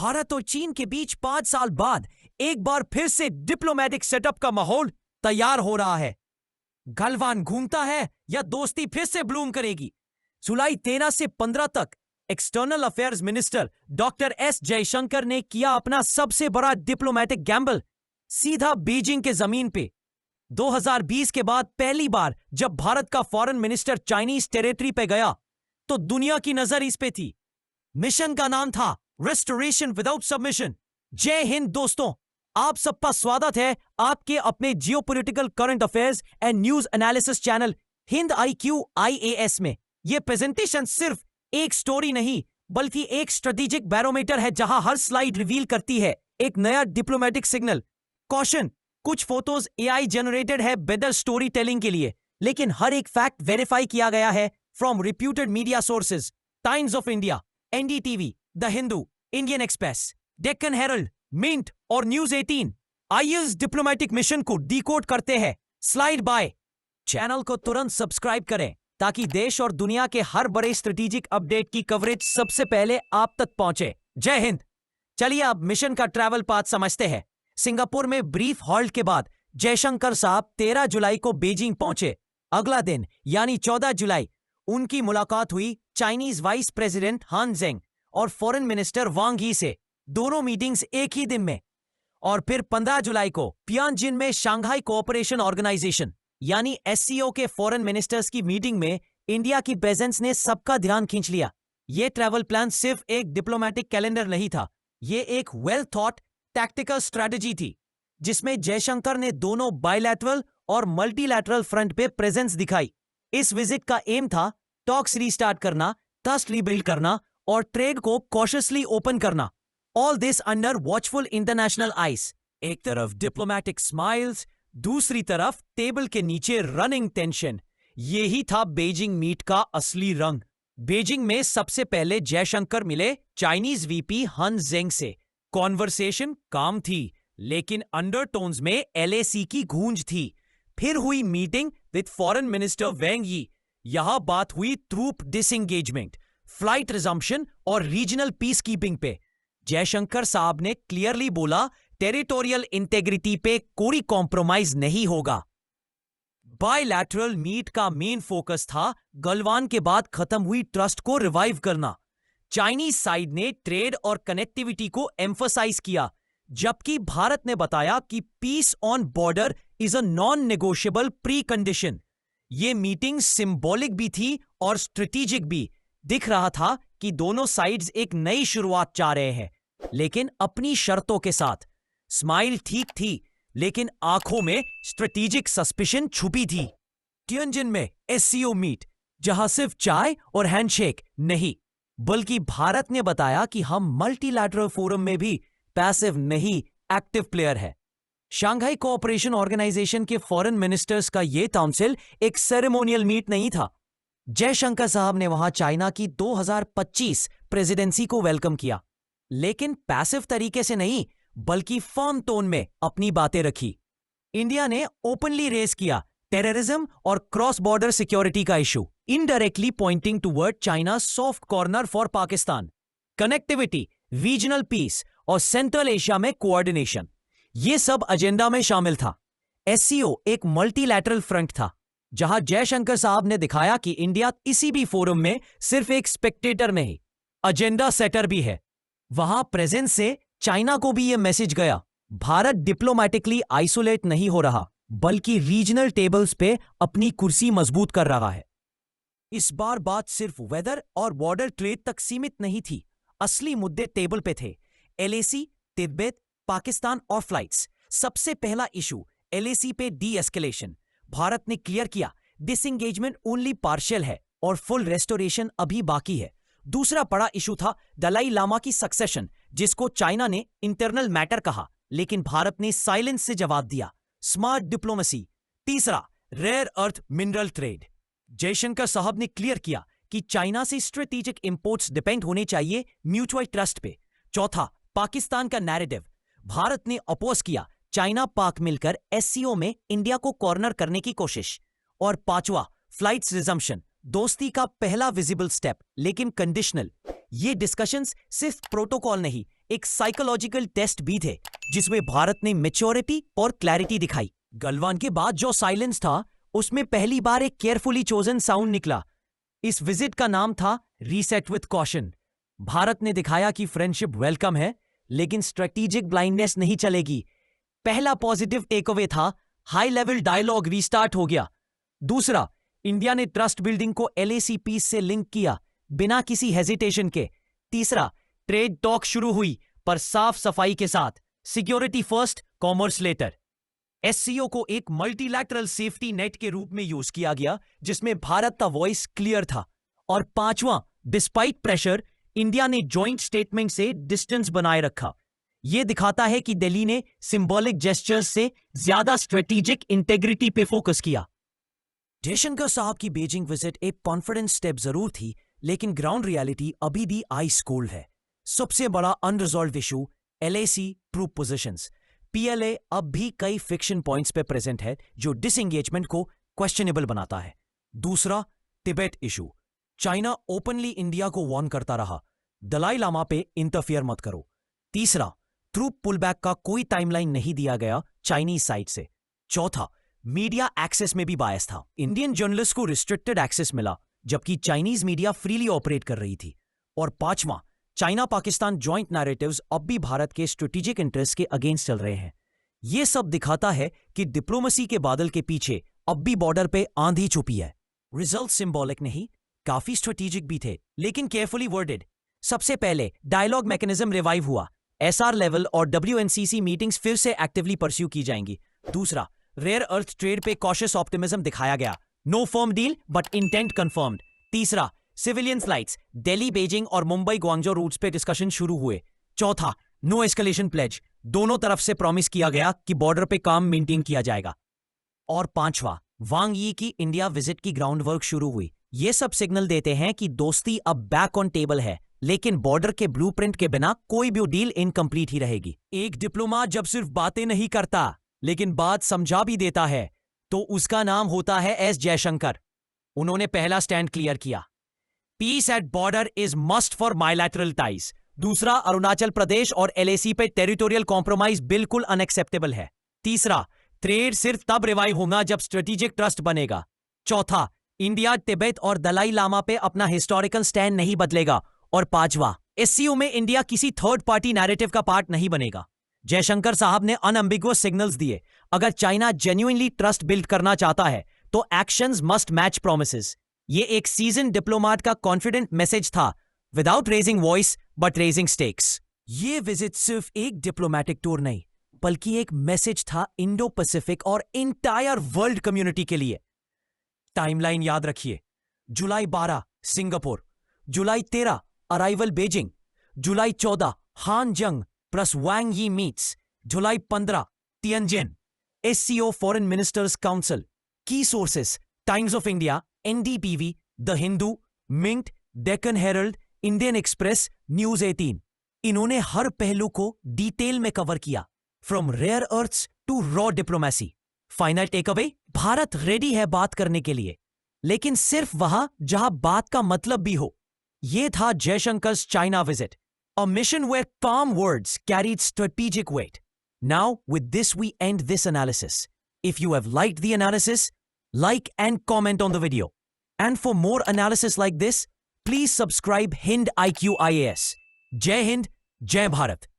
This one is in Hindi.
भारत और चीन के बीच 5 साल बाद एक बार फिर से डिप्लोमेटिक सेटअप का माहौल तैयार हो रहा है। गलवान घूमता है या दोस्ती फिर से ब्लूम करेगी? जुलाई 13 से 15 तक external affairs minister doctor S Jaishankar ने किया अपना सबसे बड़ा डिप्लोमेटिक गैम्बल, सीधा बीजिंग के जमीन पे। 2020 के बाद पहली बार जब भारत का फॉरेन मिनिस्टर चाइनीज टेरिटरी पे गया तो दुनिया की नजर इस पे थी। मिशन का नाम था रेस्टोरेशन विदाउट सबमिशन। जय हिंद दोस्तों, आप सबका स्वागत है आपके अपने geopolitical current affairs and news analysis channel Hind IQ IAS में। यह प्रेजेंटेशन सिर्फ एक स्टोरी नहीं बल्कि एक स्ट्रेटेजिक बैरोमीटर है जहां हर स्लाइड रिवील करती है एक नया डिप्लोमेटिक सिग्नल। कॉशन, कुछ फोटोज AI जनरेटेड है बेटर स्टोरी टेलिंग के लिए, लेकिन हर एक फैक्ट वेरीफाई किया गया है from reputed media sources, Times of India, NDTV, the Hindu, Indian Express, Deccan Herald, Mint और न्यूज 18। आइए इस डिप्लोमेटिक मिशन को डिकोड करते हैं स्लाइड बाय। चैनल को तुरंत सब्सक्राइब करें ताकि देश और दुनिया के हर बड़े स्ट्रेटेजिक अपडेट की कवरेज सबसे पहले आप तक पहुंचे। जय हिंद। चलिए अब मिशन का ट्रैवल पाथ समझते हैं। सिंगापुर में ब्रीफ हॉल्ट के बाद जयशंकर साहब 13 जुलाई को बीजिंग पहुंचे। अगला दिन यानी 14 जुलाई उनकी मुलाकात हुई चाइनीज वाइस प्रेसिडेंट हान जेंग और फॉरेन मिनिस्टर वांग ही से। दोनों मीटिंग्स एक ही दिन में। और फिर 15 जुलाई को पियानजिन में शंघाई कोऑपरेशन ऑर्गेनाइजेशन यानी SCO के फॉरेन मिनिस्टर्स की मीटिंग में इंडिया की प्रेजेंस ने सबका ध्यान खींच लिया। यह ट्रैवल प्लान सिर्फ एक डिप्लोमेटिक कैलेंडर नहीं था, यह एक वेल थॉट टैक्टिकल स्ट्रेटजी थी जिसमें जयशंकर ने दोनों बायलैटरल और मल्टीलैटरल फ्रंट पे प्रेजेंस दिखाई। इस विजिट का एम था टॉक्स रीस्टार्ट करना, ट्रस्ट रीबिल्ड करना और ट्रेड को कॉशियसली ओपन करना। All this under watchful international eyes. एक तरफ डिप्लोमेटिक स्माइल्स, दूसरी तरफ टेबल के नीचे रनिंग टेंशन। यही था बीजिंग मीट का असली रंग। बीजिंग में सबसे पहले जयशंकर मिले चाइनीज VP हन जेंग से। कॉन्वर्सेशन काम थी लेकिन अंडरटोन्स में LAC की गूंज थी। फिर हुई मीटिंग विद फॉरेन मिनिस्टर वेंग यी। यहां बात हुई ट्रूप डिसएंगेजमेंट, फ्लाइट रिजम्पशन और रीजनल पीस कीपिंग पे। जयशंकर साहब ने क्लियरली बोला टेरिटोरियल इंटेग्रिटी पे कोई कॉम्प्रोमाइज नहीं होगा। बायलैटरल मीट का मेन फोकस था गलवान के बाद खत्म हुई ट्रस्ट को रिवाइव करना। चाइनीज साइड ने ट्रेड और कनेक्टिविटी को एम्फसाइज किया, जबकि भारत ने बताया कि peace on border is a non negotiable precondition. यह मीटिंग सिंबॉलिक भी थी और स्ट्रेटेजिक भी। दिख रहा था कि दोनों साइड्स एक नई शुरुआत चाह रहे हैं, लेकिन अपनी शर्तों के साथ। स्माइल ठीक थी लेकिन आंखों में स्ट्रेटेजिक सस्पिशन छुपी थी। तियानजिन में SCO मीट, जहां सिर्फ चाय और हैंडशेक नहीं बल्कि भारत ने बताया कि हम मल्टीलैटरल फोरम में भी पैसिव नहीं एक्टिव प्लेयर है। शंघाई कोऑपरेशन ऑर्गेनाइजेशन के फॉरेन मिनिस्टर्स का यह काउंसिल एक सेरेमोनियल मीट नहीं था। जयशंकर साहब ने वहां चाइना की 2025 प्रेसिडेंसी को वेलकम किया, लेकिन पैसिव तरीके से नहीं बल्कि फर्म टोन में अपनी बातें रखी। इंडिया ने ओपनली रेज किया टेररिज्म और क्रॉस बॉर्डर सिक्योरिटी का issue, indirectly pointing toward China soft corner for Pakistan. Connectivity, regional peace और सेंट्रल एशिया में कोऑर्डिनेशन, यह सब एजेंडा में शामिल था। SCO एक मल्टीलैटरल फ्रंट था जहां जयशंकर साहब ने दिखाया कि इंडिया इसी भी फोरम में सिर्फ एक स्पेक्टेटर नहीं, एजेंडा सेटर भी है। वहां प्रेजेंस से चाइना को भी यह मैसेज गया, भारत डिप्लोमेटिकली आइसोलेट नहीं हो रहा बल्कि रीजनल टेबल्स पे अपनी कुर्सी मजबूत कर रहा है। इस बार बात सिर्फ वेदर और बॉर्डर ट्रेड तक सीमित नहीं थी, असली मुद्दे टेबल पे थे। LAC, तिब्बत, पाकिस्तान और फ्लाइट्स। सबसे पहला इशू LAC पे डी एस्केलेशन। भारत ने क्लियर किया डिसएंगेजमेंट ओनली पार्शियल है और फुल रेस्टोरेशन अभी बाकी है। दूसरा बड़ा इशू था दलाई लामा की सक्सेशन, जिसको चाइना ने इंटरनल मैटर कहा लेकिन भारत ने साइलेंस से जवाब दिया, स्मार्ट डिप्लोमेसी। तीसरा rare earth mineral trade. Jaishankar साहब ने क्लियर किया कि चाइना से स्ट्रेटेजिक इंपोर्ट्स डिपेंड होने चाहिए म्यूचुअल ट्रस्ट पे। चौथा पाकिस्तान का नैरेटिव। भारत ने अपोज किया चाइना पाक मिलकर SCO में इंडिया को कॉर्नर करने की कोशिश। और पांचवा फ्लाइट्स रिजम्पशन, दोस्ती का पहला विजिबल स्टेप लेकिन कंडीशनल। ये डिस्कशंस सिर्फ प्रोटोकॉल नहीं, एक साइकोलॉजिकल टेस्ट भी थे जिसमें भारत ने मैच्योरिटी और क्लैरिटी दिखाई। गलवान के बाद जो साइलेंस था उसमें पहली बार एक केयरफुली चोजन साउंड निकला। इस विजिट का नाम था रीसेट विथ कॉशन। भारत ने दिखाया कि फ्रेंडशिप वेलकम है, लेकिन स्ट्रेटेजिक ब्लाइंडनेस नहीं चलेगी। पहला पॉजिटिव टेकअवे था हाई लेवल डायलॉग रीस्टार्ट हो गया। दूसरा, इंडिया ने ट्रस्ट बिल्डिंग को LAC पीस से लिंक किया बिना किसी हेजिटेशन के। तीसरा, ट्रेड टॉक शुरू हुई पर साफ सफाई के साथ, security first, commerce later. SCO को एक मल्टीलैटरल सेफ्टी नेट के रूप में यूज किया गया जिसमें भारत का वॉइस क्लियर था। और पांचवां, डिस्पाइट प्रेशर, इंडिया ने जॉइंट स्टेटमेंट से डिस्टेंस बनाए रखा। यह दिखाता है कि दिल्ली ने सिंबॉलिक जेस्चर्स से ज्यादा स्ट्रेटेजिक इंटेग्रिटी पे फोकस किया। जयशंकर साहब की बीजिंग विजिट एक कॉन्फिडेंस स्टेप जरूर थी, लेकिन ग्राउंड रियलिटी अभी भी आइस कोल्ड है। सबसे बड़ा unresolved issue LAC troop positions. PLA अब भी कई फिक्शन पॉइंट्स पे प्रेजेंट है जो डिसएंगेजमेंट को क्वेश्चनेबल बनाता है। दूसरा, Tibet issue. China openly India को वार्न करता रहा, दलाई लामा पे इंटरफियर मत करो। तीसरा, ट्रूप पुलबैक का कोई टाइमलाइन नहीं दिया गया चाइनीज साइड से। चौथा, मीडिया एक्सेस में भी बायस था। इंडियन जर्नलिस्ट को रिस्ट्रिक्टेड एक्सेस मिला जबकि चाइनीज मीडिया फ्रीली ऑपरेट कर रही थी। और पांचवां, चाइना पाकिस्तान जॉइंट नैरेटिव्स अब भी भारत के स्ट्रेटेजिक इंटरेस्ट के अगेंस्ट चल रहे हैं। यह सब दिखाता है कि डिप्लोमेसी के बादल के पीछे अब भी बॉर्डर पे आंधी छुपी है। रिजल्ट सिंबॉलिक नहीं, काफी स्ट्रेटेजिक भी थे, लेकिन केयरफुली वर्डेड। सबसे पहले डायलॉग मैकेनिज्म रिवाइव हुआ। SR लेवल और WNCC मीटिंग्स फिर से एक्टिवली परस्यू की जाएंगी। दूसरा, रेयर अर्थ ट्रेड पे कॉशियस ऑप्टिमिज्म दिखाया गया। No firm deal but intent confirmed. तीसरा, सिविलियन फ्लाइट्स दिल्ली, बीजिंग और मुंबई ग्वांगझो रूट्स पे डिस्कशन शुरू हुए। चौथा, नो एस्केलेशन प्लेज। दोनों तरफ से प्रॉमिस किया गया कि बॉर्डर पे काम मेंटेन किया जाएगा। और पांचवा, वांग यी की इंडिया विजिट की ग्राउंड वर्क शुरू हुई। ये सब सिग्नल देते हैं कि दोस्ती अब बैक ऑन टेबल है, लेकिन बॉर्डर के ब्लूप्रिंट के बिना कोई भी डील इनकम्प्लीट ही रहेगी। एक डिप्लोमेट जब सिर्फ बातें नहीं करता लेकिन बात समझा भी देता है तो उसका नाम होता है S जयशंकर। उन्होंने पहला स्टैंड क्लियर किया, peace at border is must for bilateral ties. दूसरा, अरुणाचल प्रदेश और LAC पे टेरिटोरियल कॉम्प्रोमाइज बिल्कुल अनएक्सेप्टेबल है। तीसरा, ट्रेड सिर्फ तब रिवाइव होगा जब स्ट्रेटेजिक ट्रस्ट बनेगा। चौथा, इंडिया तिब्बत और दलाई लामा पे अपना हिस्टोरिकल स्टैंड नहीं बदलेगा। और पांचवा, SCO में इंडिया किसी थर्ड पार्टी नैरेटिव का पार्ट नहीं बनेगा। जयशंकर साहब ने अनअम्बिगुअस सिग्नल्स दिए। अगर चाइना जेन्युइनली ट्रस्ट बिल्ड करना चाहता है तो एक्शंस मस्ट मैच प्रोमिसेस। ये एक सीजन डिप्लोमेट का कॉन्फिडेंट मैसेज था, without raising voice but raising stakes. ये विजिट सिर्फ एक डिप्लोमेटिक टूर नहीं बल्कि एक मैसेज था इंडो पैसिफिक और इंटायर वर्ल्ड कम्युनिटी के लिए। टाइमलाइन याद रखिए, July 12 Singapore, July 13 arrival Beijing, July 14 Han Zheng plus Wang Yi meets, July 15 Tianjin, SCO foreign ministers council. Key sources, Times of India, NDTV, the Hindu, Mint, Deccan Herald, Indian Express, news 18। इन्होंने हर पहलू को डिटेल में कवर किया, from rare earths to raw diplomacy. Final takeaway, Bharat ready है बात करने के लिए, लेकिन सिर्फ वहां जहां बात का मतलब भी हो। यह था Jaishankar's China visit, a mission where calm words carried strategic weight. Now, with this we end this analysis. If you have liked the analysis, like and comment on the video. And for more analysis like this, please subscribe Hind IQ IAS. Jai Hind, Jai Bharat.